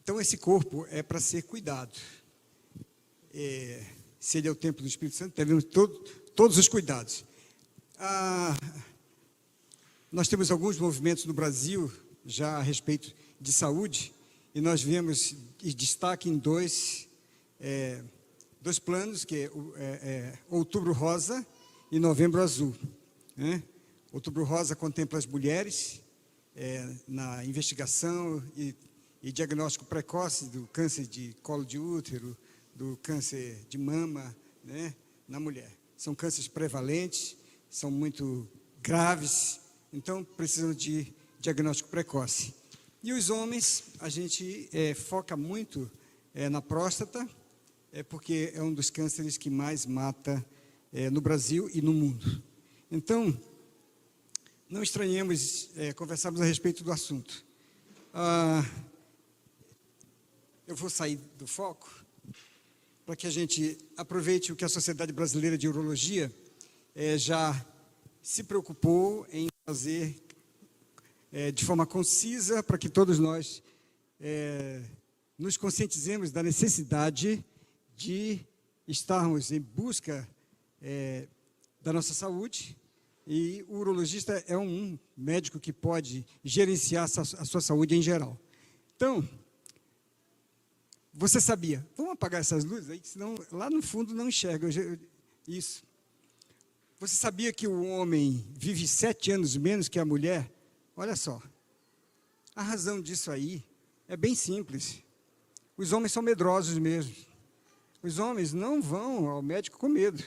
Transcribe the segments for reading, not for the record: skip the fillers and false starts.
Então, esse corpo é para ser cuidado. Se ele é o templo do Espírito Santo, devemos todos os cuidados. Nós temos alguns movimentos no Brasil, já a respeito de saúde, e nós vemos destaque em dois planos, que é Outubro Rosa e Novembro Azul. Né? Outubro Rosa contempla as mulheres na investigação e diagnóstico precoce do câncer de colo de útero, do câncer de mama, né, na mulher. São cânceres prevalentes, são muito graves, então precisam de diagnóstico precoce. E os homens, a gente foca muito na próstata, porque é um dos cânceres que mais mata no Brasil e no mundo. Então, não estranhemos conversarmos a respeito do assunto. Eu vou sair do foco para que a gente aproveite o que a Sociedade Brasileira de Urologia já se preocupou em fazer de forma concisa, para que todos nós nos conscientizemos da necessidade de estarmos em busca da nossa saúde, e o urologista é um médico que pode gerenciar a sua saúde em geral. Então, você sabia? Vamos apagar essas luzes aí, senão lá no fundo não enxerga isso. Você sabia que o homem vive 7 anos menos que a mulher? Olha só. A razão disso aí é bem simples. Os homens são medrosos mesmo. Os homens não vão ao médico com medo.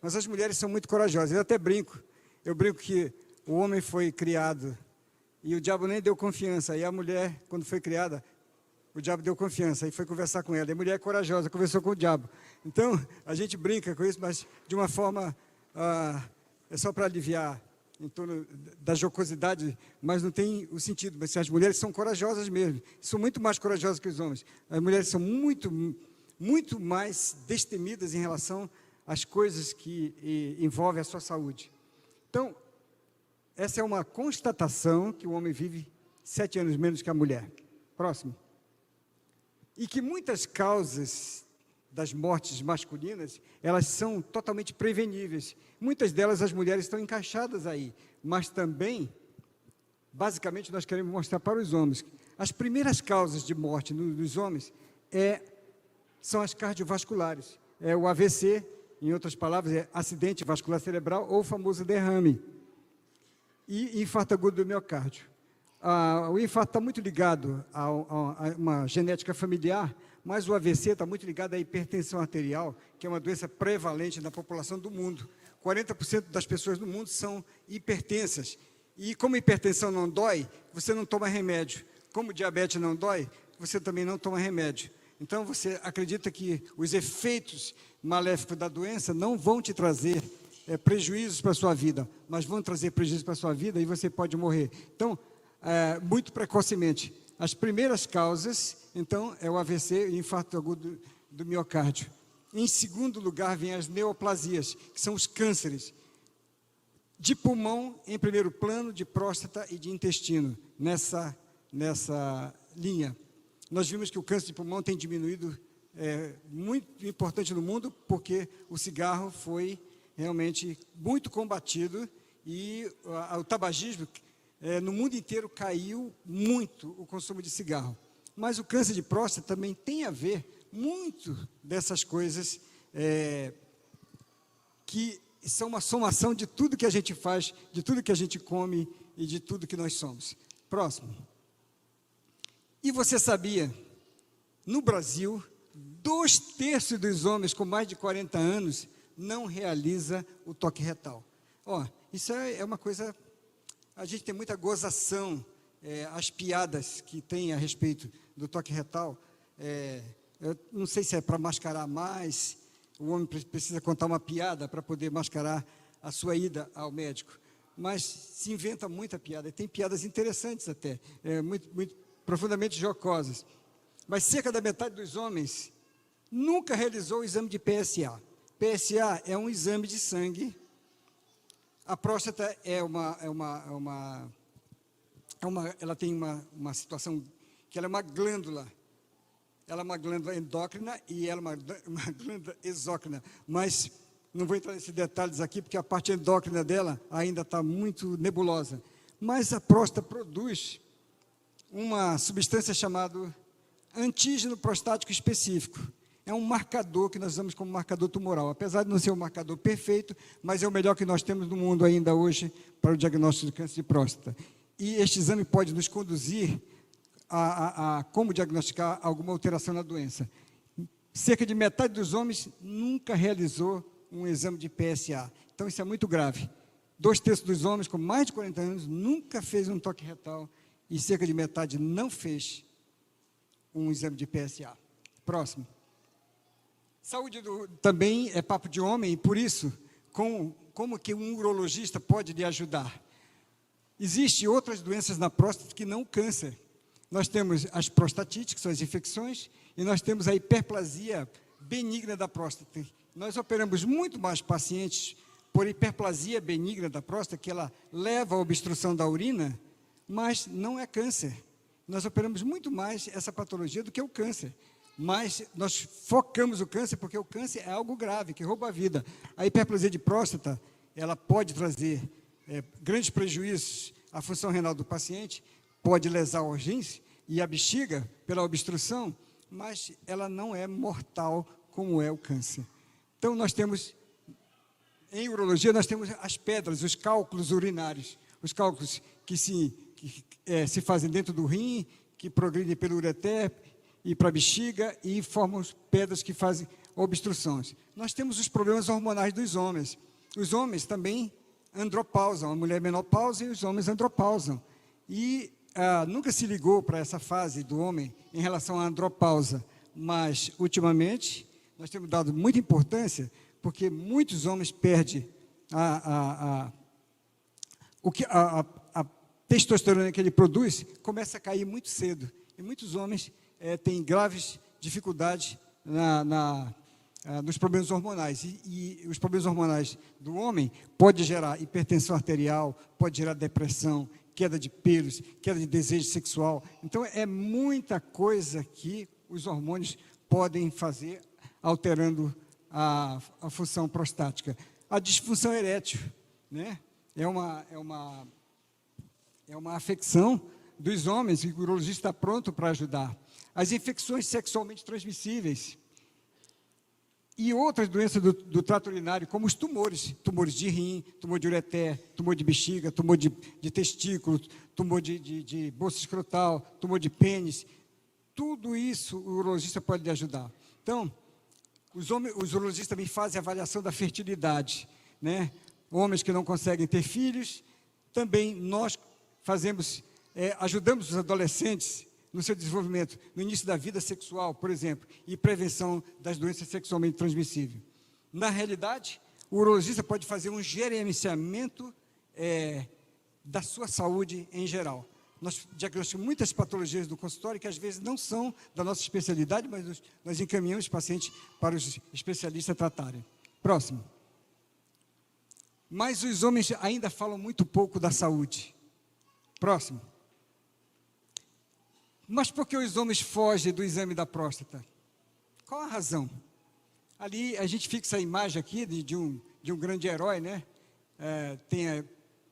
Mas as mulheres são muito corajosas. Eu até brinco. Eu brinco que o homem foi criado e o diabo nem deu confiança. E a mulher, quando foi criada, o diabo deu confiança e foi conversar com ela. E a mulher é corajosa, conversou com o diabo. Então, a gente brinca com isso, mas de uma forma, é só para aliviar em torno da jocosidade, mas não tem o sentido. Mas as mulheres são corajosas mesmo, são muito mais corajosas que os homens. As mulheres são muito mais destemidas em relação às coisas que envolvem a sua saúde. Então, essa é uma constatação que o homem vive 7 anos menos que a mulher. Próximo. E que muitas causas das mortes masculinas, elas são totalmente preveníveis. Muitas delas as mulheres estão encaixadas aí, mas também, basicamente, nós queremos mostrar para os homens. As primeiras causas de morte nos homens são as cardiovasculares. É o AVC, em outras palavras, é acidente vascular cerebral ou o famoso derrame. E infarto agudo do miocárdio. O infarto está muito ligado a uma genética familiar, mas o AVC está muito ligado à hipertensão arterial, que é uma doença prevalente na população do mundo. 40% das pessoas do mundo são hipertensas. E como a hipertensão não dói, você não toma remédio. Como diabetes não dói, você também não toma remédio. Então, você acredita que os efeitos maléficos da doença não vão te trazer prejuízos para a sua vida, mas vão trazer prejuízos para a sua vida e você pode morrer. Então, muito precocemente. As primeiras causas, então, é o AVC e infarto agudo do miocárdio. Em segundo lugar, vem as neoplasias, que são os cânceres de pulmão, em primeiro plano, de próstata e de intestino, nessa linha. Nós vimos que o câncer de pulmão tem diminuído, muito importante no mundo, porque o cigarro foi realmente muito combatido e o tabagismo, no mundo inteiro caiu muito o consumo de cigarro. Mas o câncer de próstata também tem a ver muito dessas coisas que são uma somação de tudo que a gente faz, de tudo que a gente come e de tudo que nós somos. Próximo. E você sabia, no Brasil, 2/3 dos homens com mais de 40 anos não realiza o toque retal. Isso é uma coisa... A gente tem muita gozação, as piadas que tem a respeito do toque retal. Eu não sei se é para mascarar mais, o homem precisa contar uma piada para poder mascarar a sua ida ao médico. Mas se inventa muita piada, e tem piadas interessantes até, muito profundamente jocosas. Mas cerca da metade dos homens nunca realizou o exame de PSA. PSA é um exame de sangue. A próstata ela tem uma situação que ela é uma glândula ela é uma glândula endócrina e ela é uma glândula exócrina, mas não vou entrar nesses detalhes aqui, porque a parte endócrina dela ainda está muito nebulosa. Mas a próstata produz uma substância chamada antígeno prostático específico. É um marcador que nós usamos como marcador tumoral, apesar de não ser um marcador perfeito, mas é o melhor que nós temos no mundo ainda hoje para o diagnóstico de câncer de próstata. E este exame pode nos conduzir a como diagnosticar alguma alteração na doença. Cerca de metade dos homens nunca realizou um exame de PSA. Então, isso é muito grave. 2/3 dos homens com mais de 40 anos nunca fez um toque retal e cerca de metade não fez um exame de PSA. Próximo. Saúde também é papo de homem e, por isso, como que um urologista pode lhe ajudar? Existem outras doenças na próstata que não o câncer. Nós temos as prostatites, que são as infecções, e nós temos a hiperplasia benigna da próstata. Nós operamos muito mais pacientes por hiperplasia benigna da próstata, que ela leva à obstrução da urina, mas não é câncer. Nós operamos muito mais essa patologia do que o câncer. Mas nós focamos o câncer porque o câncer é algo grave, que rouba a vida. A hiperplasia de próstata, ela pode trazer grandes prejuízos à função renal do paciente, pode lesar os rins e a bexiga pela obstrução, mas ela não é mortal como é o câncer. Então, nós temos, em urologia, nós temos as pedras, os cálculos urinários, os cálculos que se fazem dentro do rim, que progridem pelo ureter e para a bexiga e formam pedras que fazem obstruções. Nós temos os problemas hormonais dos homens. Os homens também andropausam, a mulher menopausa e os homens andropausam. E nunca se ligou para essa fase do homem em relação à andropausa, mas, ultimamente, nós temos dado muita importância, porque muitos homens perdem a testosterona que ele produz, começa a cair muito cedo. E muitos homens têm graves dificuldades nos problemas hormonais. E os problemas hormonais do homem podem gerar hipertensão arterial, pode gerar depressão, queda de pelos, queda de desejo sexual. Então, é muita coisa que os hormônios podem fazer, alterando a função prostática. A disfunção erétil, né? É uma afecção dos homens, e o urologista está pronto para ajudar. As infecções sexualmente transmissíveis e outras doenças do trato urinário, como os tumores de rim, tumor de ureter, tumor de bexiga, tumor de testículo, tumor de bolsa escrotal, tumor de pênis, tudo isso o urologista pode lhe ajudar. Então, os urologistas também fazem avaliação da fertilidade, né? Homens que não conseguem ter filhos, também nós ajudamos os adolescentes no seu desenvolvimento, no início da vida sexual, por exemplo, e prevenção das doenças sexualmente transmissíveis. Na realidade, o urologista pode fazer um gerenciamento da sua saúde em geral. Nós diagnosticamos muitas patologias do consultório que às vezes não são da nossa especialidade, mas nós encaminhamos os pacientes para os especialistas tratarem. Próximo. Mas os homens ainda falam muito pouco da saúde. Próximo. Mas por que os homens fogem do exame da próstata? Qual a razão? Ali a gente fixa a imagem aqui de um grande herói, né?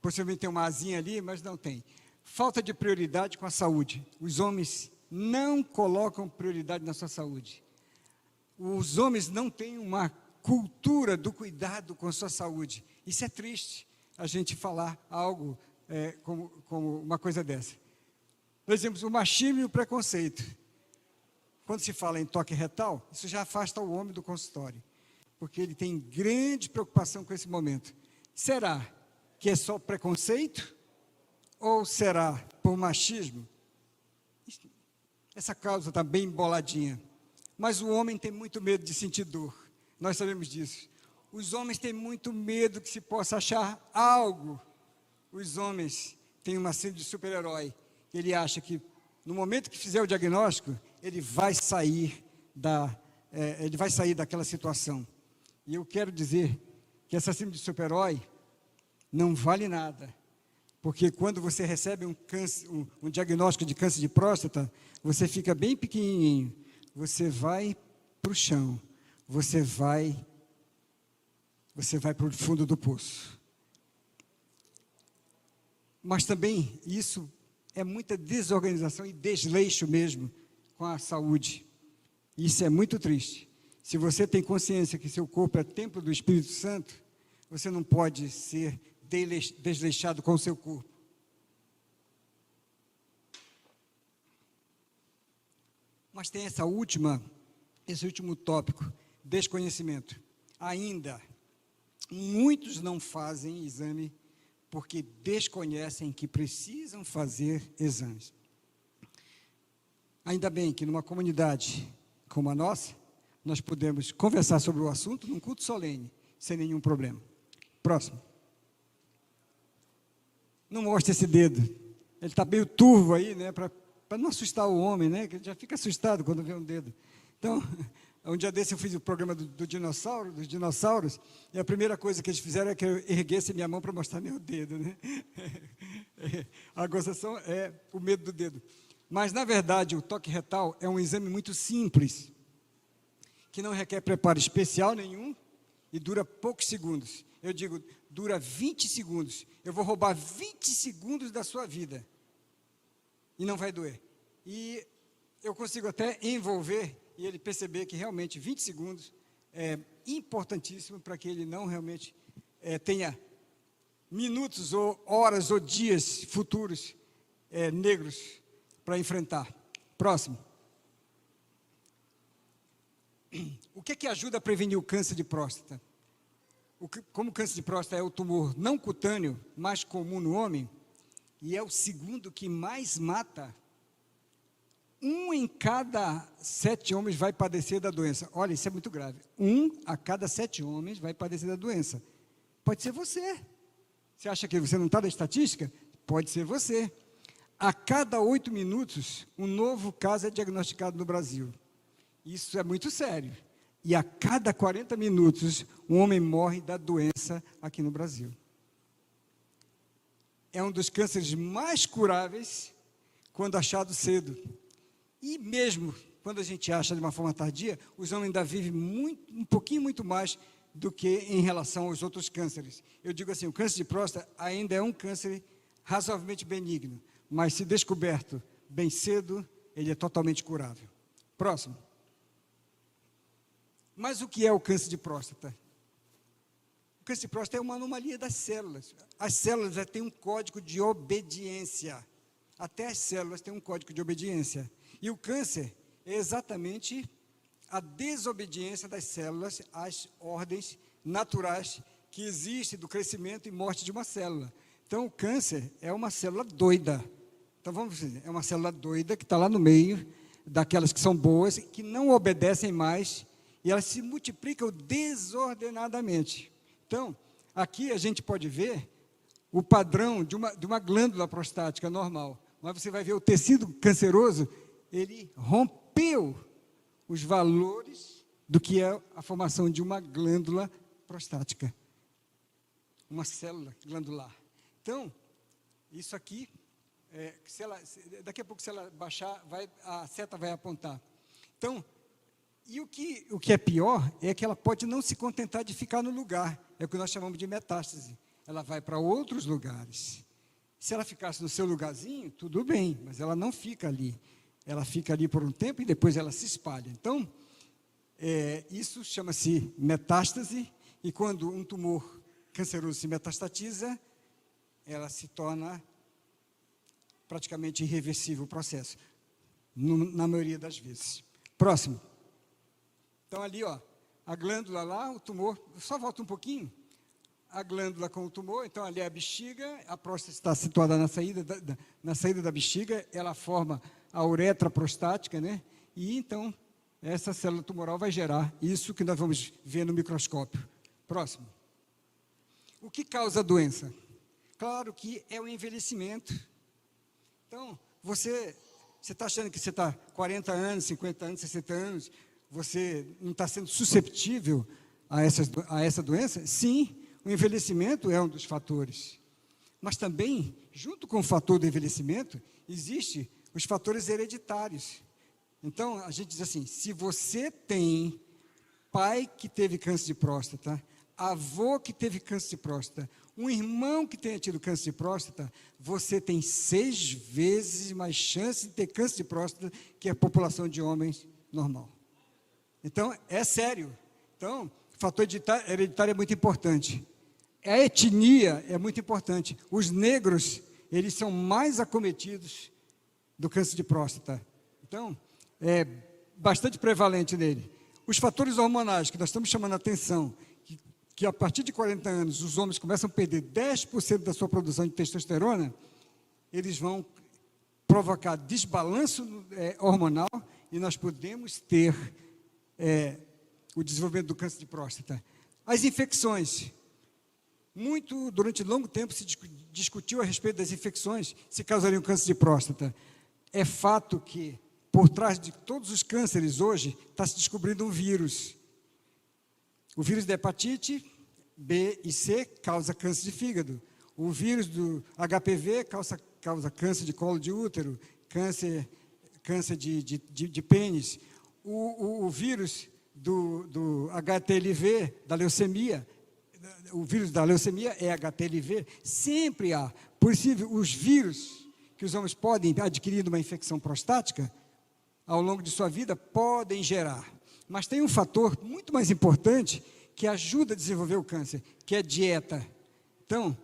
Possivelmente tem uma asinha ali, mas não tem. Falta de prioridade com a saúde. Os homens não colocam prioridade na sua saúde. Os homens não têm uma cultura do cuidado com a sua saúde. Isso é triste, a gente falar algo como uma coisa dessa. Por exemplo, o machismo e o preconceito. Quando se fala em toque retal, isso já afasta o homem do consultório, porque ele tem grande preocupação com esse momento. Será que é só preconceito? Ou será por machismo? Essa causa está bem emboladinha. Mas o homem tem muito medo de sentir dor. Nós sabemos disso. Os homens têm muito medo que se possa achar algo. Os homens têm uma síndrome de super-herói. Ele acha que, no momento que fizer o diagnóstico, ele vai sair daquela situação. E eu quero dizer que essa síndrome de super-herói não vale nada. Porque quando você recebe um diagnóstico de câncer de próstata, você fica bem pequenininho. você vai para o chão, você vai para o fundo do poço. Mas também isso é muita desorganização e desleixo mesmo com a saúde. Isso é muito triste. Se você tem consciência que seu corpo é templo do Espírito Santo, você não pode ser desleixado com o seu corpo. Mas tem esse último tópico, desconhecimento. Ainda, muitos não fazem exame porque desconhecem que precisam fazer exames. Ainda bem que numa comunidade como a nossa, nós podemos conversar sobre o assunto num culto solene, sem nenhum problema. Próximo. Não mostra esse dedo. Ele está meio turvo aí, né, para não assustar o homem, né, que ele já fica assustado quando vê um dedo. Então, um dia desse eu fiz o programa dos dinossauros, e a primeira coisa que eles fizeram é que eu erguesse minha mão para mostrar meu dedo, né? A gozação é o medo do dedo. Mas, na verdade, o toque retal é um exame muito simples, que não requer preparo especial nenhum e dura poucos segundos. Eu digo, dura 20 segundos. Eu vou roubar 20 segundos da sua vida e não vai doer. E eu consigo até envolver e ele perceber que realmente 20 segundos é importantíssimo para que ele não realmente tenha minutos ou horas ou dias futuros negros para enfrentar. Próximo. O que ajuda a prevenir o câncer de próstata? Como o câncer de próstata é o tumor não cutâneo mais comum no homem, e é o segundo que mais mata, 1 em cada 7 homens vai padecer da doença. Olha, isso é muito grave. 1 a cada 7 homens vai padecer da doença. Pode ser você. Você acha que você não está na estatística? Pode ser você. A cada 8 minutos, um novo caso é diagnosticado no Brasil. Isso é muito sério. E a cada 40 minutos, um homem morre da doença aqui no Brasil. É um dos cânceres mais curáveis quando achado cedo. E mesmo quando a gente acha de uma forma tardia, os homens ainda vivem um pouquinho muito mais do que em relação aos outros cânceres. Eu digo assim, o câncer de próstata ainda é um câncer razoavelmente benigno, mas se descoberto bem cedo, ele é totalmente curável. Próximo. Mas o que é o câncer de próstata? O câncer de próstata é uma anomalia das células. As células já têm um código de obediência. Até as células têm um código de obediência. E o câncer é exatamente a desobediência das células às ordens naturais que existem do crescimento e morte de uma célula. Então, o câncer é uma célula doida. Então, vamos dizer, é uma célula doida que está lá no meio daquelas que são boas, que não obedecem mais, e elas se multiplicam desordenadamente. Então, aqui a gente pode ver o padrão de uma glândula prostática normal. Mas você vai ver o tecido canceroso, ele rompeu os valores do que é a formação de uma glândula prostática. Uma célula glandular. Então, isso aqui, daqui a pouco se ela baixar, a seta vai apontar. Então, e o que é pior é que ela pode não se contentar de ficar no lugar. É o que nós chamamos de metástase. Ela vai para outros lugares. Se ela ficasse no seu lugarzinho, tudo bem, mas ela não fica ali. Ela fica ali por um tempo e depois ela se espalha. Então, isso chama-se metástase, e quando um tumor canceroso se metastatiza, ela se torna praticamente irreversível o processo, na maioria das vezes. Próximo. Então, ali, ó, a glândula lá, o tumor, só volta um pouquinho, a glândula com o tumor, então ali é a bexiga, a próstata está situada na saída da bexiga, ela forma a uretra prostática, né? E então, essa célula tumoral vai gerar isso que nós vamos ver no microscópio. Próximo. O que causa a doença? Claro que é o envelhecimento. Então, você está achando que você está 40 anos, 50 anos, 60 anos, você não está sendo susceptível a essa doença? Sim, o envelhecimento é um dos fatores. Mas também, junto com o fator do envelhecimento, existem os fatores hereditários. Então, a gente diz assim, se você tem pai que teve câncer de próstata, avô que teve câncer de próstata, um irmão que tenha tido câncer de próstata, você tem 6 vezes mais chance de ter câncer de próstata que a população de homens normal. Então, é sério. Então, o fator hereditário é muito importante. A etnia é muito importante. Os negros, eles são mais acometidos do câncer de próstata. Então, é bastante prevalente nele. Os fatores hormonais, que nós estamos chamando a atenção, que a partir de 40 anos os homens começam a perder 10% da sua produção de testosterona, eles vão provocar desbalanço hormonal e nós podemos ter o desenvolvimento do câncer de próstata. As infecções. Durante longo tempo se discutiu a respeito das infecções, se causariam câncer de próstata. É fato que, por trás de todos os cânceres hoje, está se descobrindo um vírus. O vírus da hepatite B e C causa câncer de fígado. O vírus do HPV causa câncer de colo de útero, câncer de pênis. O vírus do HTLV, da leucemia, o vírus da leucemia é HTLV, sempre há. Por isso, os vírus que os homens podem adquirir de uma infecção prostática, ao longo de sua vida, podem gerar. Mas tem um fator muito mais importante que ajuda a desenvolver o câncer, que é a dieta. Então,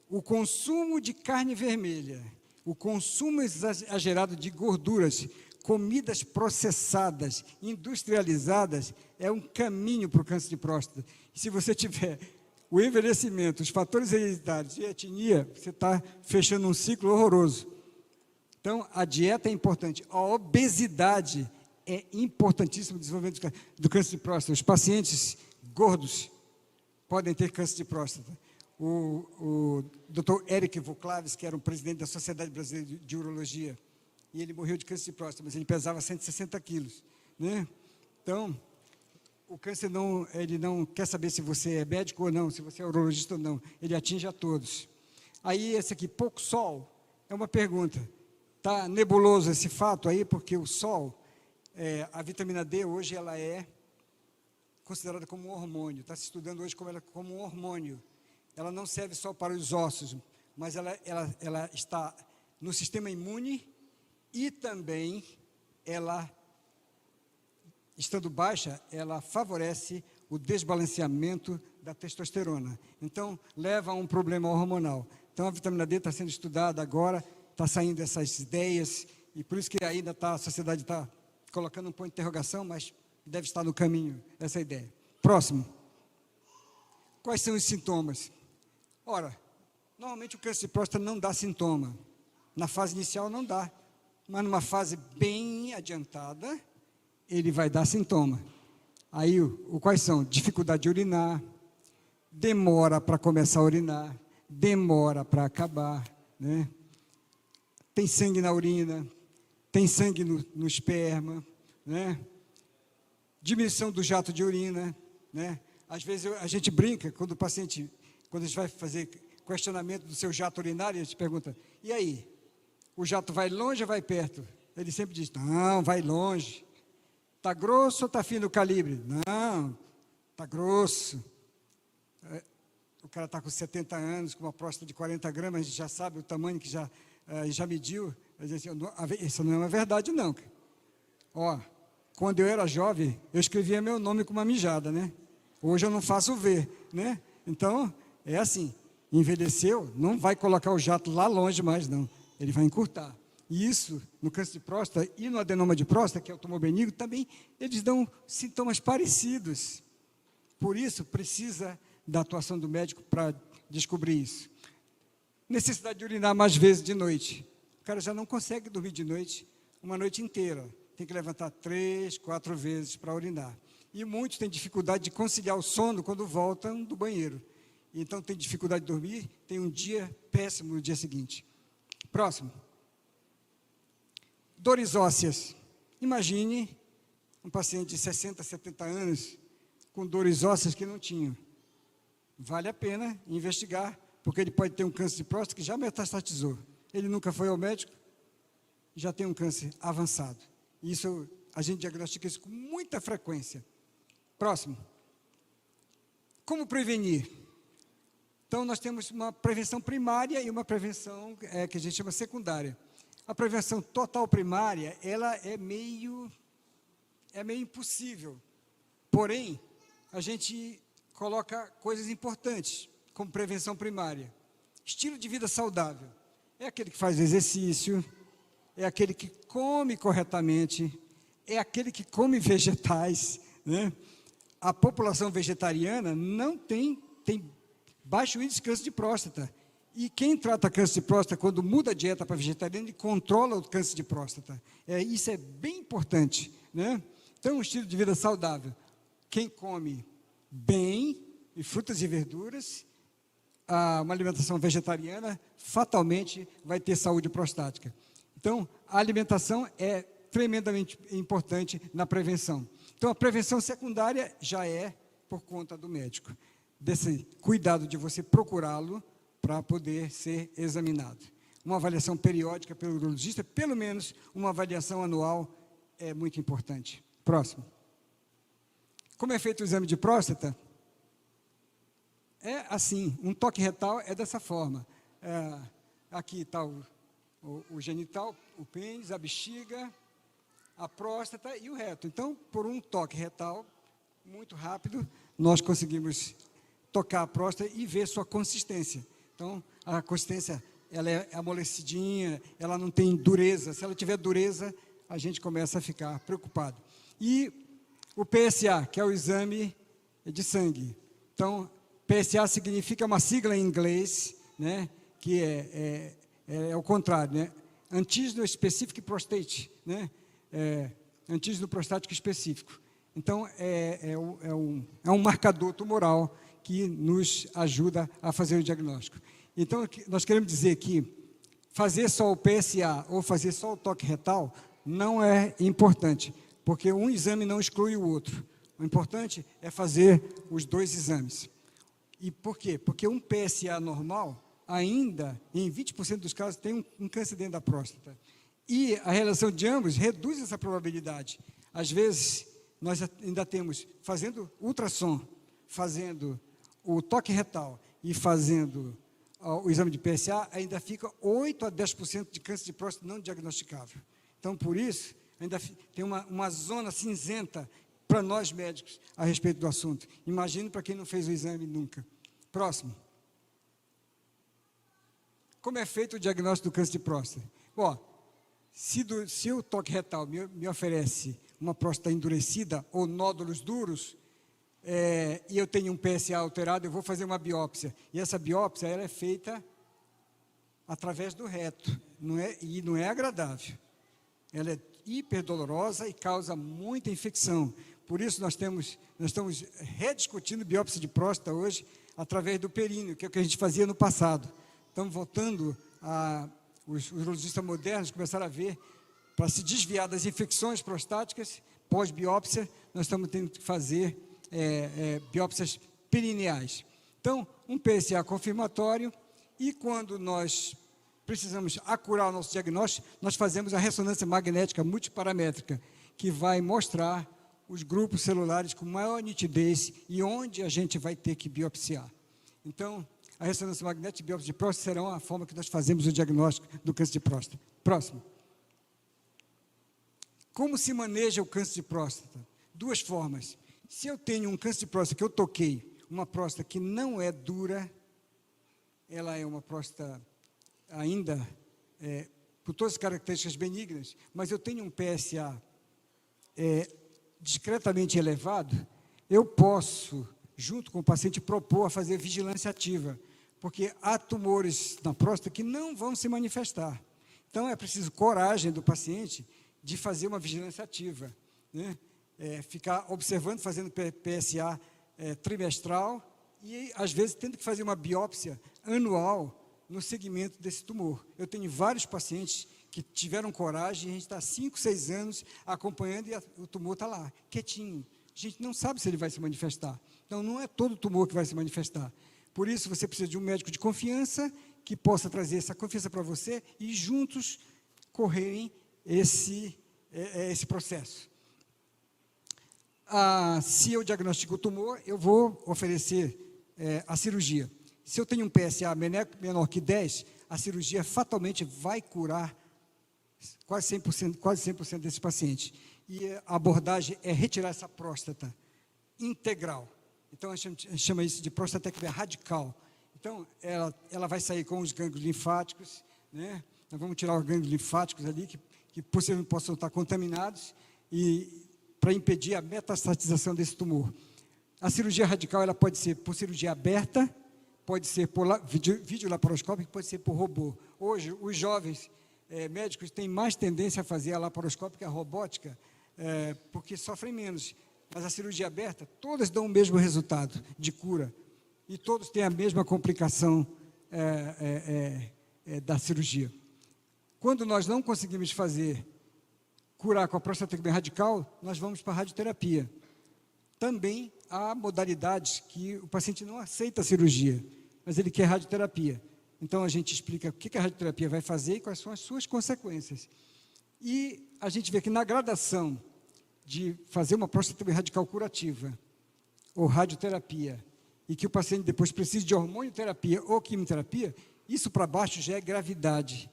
o consumo de carne vermelha, o consumo exagerado de gorduras, comidas processadas, industrializadas, é um caminho para o câncer de próstata. E se você tiver o envelhecimento, os fatores hereditários e a etnia, você está fechando um ciclo horroroso. Então, a dieta é importante. A obesidade é importantíssimo no desenvolvimento do câncer de próstata. Os pacientes gordos podem ter câncer de próstata. O Dr. Eric Vuclaves, que era o presidente da Sociedade Brasileira de Urologia, e ele morreu de câncer de próstata, mas ele pesava 160 quilos, né? Então, o câncer ele não quer saber se você é médico ou não, se você é urologista ou não, ele atinge a todos. Aí, esse aqui, pouco sol, é uma pergunta. Está nebuloso esse fato aí, porque o sol, a vitamina D hoje, ela é considerada como um hormônio, está se estudando hoje como um hormônio. Ela não serve só para os ossos, mas ela está no sistema imune e também ela, estando baixa, ela favorece o desbalanceamento da testosterona. Então, leva a um problema hormonal. Então, a vitamina D está sendo estudada agora, está saindo essas ideias, e por isso que ainda a sociedade está colocando um ponto de interrogação, mas deve estar no caminho essa ideia. Próximo. Quais são os sintomas? Ora, normalmente o câncer de próstata não dá sintoma. Na fase inicial não dá, mas numa fase bem adiantada, ele vai dar sintoma. Aí, quais são? Dificuldade de urinar, demora para começar a urinar, demora para acabar, né? Tem sangue na urina, tem sangue no esperma, né? Diminuição do jato de urina, né? Às vezes a gente brinca, quando a gente vai fazer questionamento do seu jato urinário, a gente pergunta, e aí, o jato vai longe ou vai perto? Ele sempre diz, não, vai longe. Está grosso ou está fino o calibre? Não, está grosso. O cara está com 70 anos, com uma próstata de 40 gramas, a gente já sabe o tamanho que já mediu. Isso não é uma verdade, não. Ó, quando eu era jovem, eu escrevia meu nome com uma mijada, né? Hoje eu não faço V, né? Então, é assim, envelheceu, não vai colocar o jato lá longe mais, não. Ele vai encurtar. E isso, no câncer de próstata e no adenoma de próstata, que é o tumor benigno, também eles dão sintomas parecidos. Por isso, precisa da atuação do médico para descobrir isso. Necessidade de urinar mais vezes de noite. O cara já não consegue dormir de noite, uma noite inteira. Tem que levantar 3, 4 vezes para urinar. E muitos têm dificuldade de conciliar o sono quando voltam do banheiro. Então, tem dificuldade de dormir, tem um dia péssimo no dia seguinte. Próximo. Dores ósseas. Imagine um paciente de 60, 70 anos com dores ósseas que não tinham. Vale a pena investigar, porque ele pode ter um câncer de próstata que já metastatizou. Ele nunca foi ao médico, já tem um câncer avançado. Isso A gente diagnostica isso com muita frequência. Próximo. Como prevenir? Então, nós temos uma prevenção primária e uma prevenção que a gente chama secundária. A prevenção total primária, ela é meio impossível. Porém, a gente coloca coisas importantes como prevenção primária. Estilo de vida saudável. É aquele que faz exercício, é aquele que come corretamente, é aquele que come vegetais, né? A população vegetariana não tem baixo índice de câncer de próstata. E quem trata câncer de próstata, quando muda a dieta para vegetariano, ele controla o câncer de próstata. Isso é bem importante, né? Então, um estilo de vida saudável. Quem come bem, e frutas e verduras, uma alimentação vegetariana, fatalmente vai ter saúde prostática. Então, a alimentação é tremendamente importante na prevenção. Então, a prevenção secundária já é por conta do médico, desse cuidado de você procurá-lo para poder ser examinado. Uma avaliação periódica pelo urologista, pelo menos uma avaliação anual, é muito importante. Próximo. Como é feito o exame de próstata? É assim, um toque retal é dessa forma. Aqui está o genital, o pênis, a bexiga, a próstata e o reto. Então, por um toque retal, muito rápido, nós conseguimos tocar a próstata e ver sua consistência. Então, a consistência, ela é amolecidinha, ela não tem dureza. Se ela tiver dureza, a gente começa a ficar preocupado. E o PSA, que é o exame de sangue. Então, PSA significa uma sigla em inglês, né, que é o contrário, né? Antígeno Specific Prostate, né? Antígeno prostático específico. Então, é um marcador tumoral que nos ajuda a fazer o diagnóstico. Então, nós queremos dizer que fazer só o PSA ou fazer só o toque retal não é importante, porque um exame não exclui o outro. O importante é fazer os dois exames. E por quê? Porque um PSA normal, ainda, em 20% dos casos, tem um câncer dentro da próstata. E a relação de ambos reduz essa probabilidade. Às vezes, nós ainda temos, fazendo ultrassom, fazendo o toque retal e fazendo o exame de PSA, ainda fica 8 a 10% de câncer de próstata não diagnosticável. Então, por isso, ainda tem uma zona cinzenta para nós médicos a respeito do assunto. Imagine para quem não fez o exame nunca. Próximo. Como é feito o diagnóstico do câncer de próstata? Bom, se o toque retal me oferece uma próstata endurecida ou nódulos duros, e eu tenho um PSA alterado, eu vou fazer uma biópsia. E essa biópsia ela é feita através do reto, e não é agradável. Ela é hiperdolorosa e causa muita infecção. Por isso, nós estamos rediscutindo biópsia de próstata hoje através do períneo, que é o que a gente fazia no passado. Estamos voltando os urologistas modernos começaram a ver, para se desviar das infecções prostáticas, pós-biópsia, nós estamos tendo que fazer biópsias perineais. Então, um PSA confirmatório, e quando nós precisamos acurar o nosso diagnóstico, nós fazemos a ressonância magnética multiparamétrica, que vai mostrar os grupos celulares com maior nitidez e onde a gente vai ter que biopsiar. Então, a ressonância magnética e biópsia de próstata serão a forma que nós fazemos o diagnóstico do câncer de próstata. Próximo. Como se maneja o câncer de próstata? Duas formas. Se eu tenho um câncer de próstata que eu toquei, uma próstata que não é dura, ela é uma próstata ainda, por todas as características benignas, mas eu tenho um PSA discretamente elevado, eu posso, junto com o paciente, propor a fazer vigilância ativa, porque há tumores na próstata que não vão se manifestar. Então, é preciso coragem do paciente de fazer uma vigilância ativa, né? Ficar observando, fazendo PSA trimestral e, às vezes, tendo que fazer uma biópsia anual no segmento desse tumor. Eu tenho vários pacientes que tiveram coragem, e a gente está há 5, 6 anos acompanhando e o tumor está lá, quietinho. A gente não sabe se ele vai se manifestar. Então, não é todo tumor que vai se manifestar. Por isso, você precisa de um médico de confiança que possa trazer essa confiança para você e juntos correrem esse processo. Se eu diagnostico o tumor, eu vou oferecer a cirurgia. Se eu tenho um PSA menor que 10, a cirurgia fatalmente vai curar quase 100% desse paciente. E a abordagem é retirar essa próstata integral. Então, a gente chama isso de prostatectomia radical. Então, ela vai sair com os gânglios linfáticos, né? Nós vamos tirar os gânglios linfáticos ali, que possivelmente possam estar contaminados, e para impedir a metastatização desse tumor. A cirurgia radical, ela pode ser por cirurgia aberta, pode ser por videolaparoscópico, pode ser por robô. Hoje, os jovens médicos têm mais tendência a fazer a laparoscópica e a robótica, porque sofrem menos. Mas a cirurgia aberta, todas dão o mesmo resultado de cura. E todos têm a mesma complicação da cirurgia. Quando nós não conseguimos curar com a prostatectomia radical, nós vamos para a radioterapia. Também há modalidades que o paciente não aceita a cirurgia, mas ele quer radioterapia. Então, a gente explica o que a radioterapia vai fazer e quais são as suas consequências. E a gente vê que na gradação de fazer uma prostatectomia radical curativa ou radioterapia, e que o paciente depois precisa de hormonioterapia ou quimioterapia, isso para baixo já é gravidade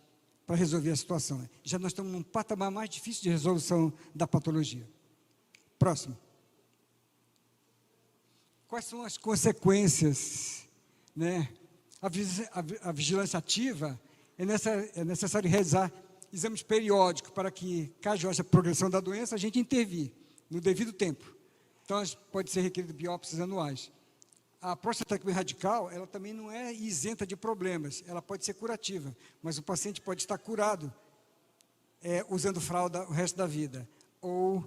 para resolver a situação. Já nós estamos num patamar mais difícil de resolução da patologia. Próximo. Quais são as consequências, né? A vigilância ativa, é necessário realizar exames periódicos para que, caso haja progressão da doença, a gente intervir no devido tempo. Então, pode ser requerido biópsias anuais. A prostatectomia radical, ela também não é isenta de problemas, ela pode ser curativa, mas o paciente pode estar curado usando fralda o resto da vida, ou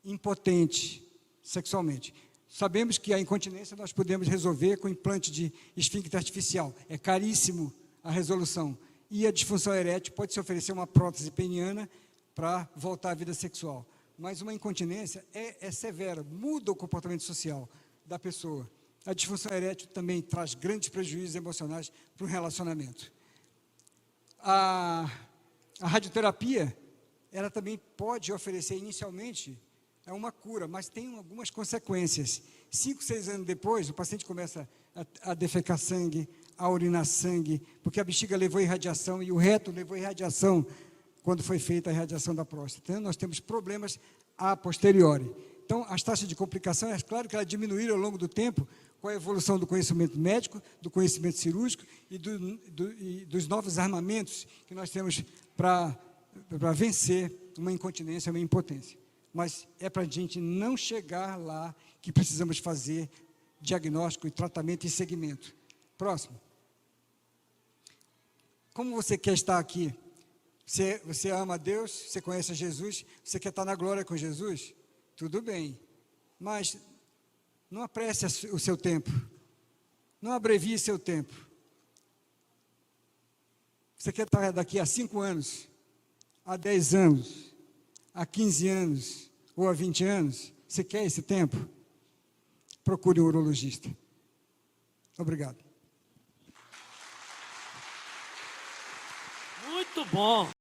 impotente sexualmente. Sabemos que a incontinência nós podemos resolver com implante de esfíncter artificial, é caríssimo a resolução, e a disfunção erétil pode-se oferecer uma prótese peniana para voltar à vida sexual, mas uma incontinência é severa, muda o comportamento social da pessoa. A disfunção erétil também traz grandes prejuízos emocionais para o relacionamento. A radioterapia, ela também pode oferecer inicialmente uma cura, mas tem algumas consequências. 5, 6 anos depois, o paciente começa a defecar sangue, a urinar sangue, porque a bexiga levou irradiação e o reto levou irradiação quando foi feita a irradiação da próstata. Então, nós temos problemas a posteriori. Então, as taxas de complicação, é claro que elas diminuíram ao longo do tempo, com a evolução do conhecimento médico, do conhecimento cirúrgico e dos novos armamentos que nós temos para vencer uma incontinência, uma impotência. Mas é para a gente não chegar lá que precisamos fazer diagnóstico, e tratamento e segmento. Próximo. Como você quer estar aqui? Você ama a Deus, você conhece a Jesus, você quer estar na glória com Jesus? Tudo bem, mas não apresse o seu tempo, não abrevie seu tempo. Você quer estar daqui a 5 anos, a 10 anos, a 15 anos ou a 20 anos? Você quer esse tempo? Procure um urologista. Obrigado. Muito bom.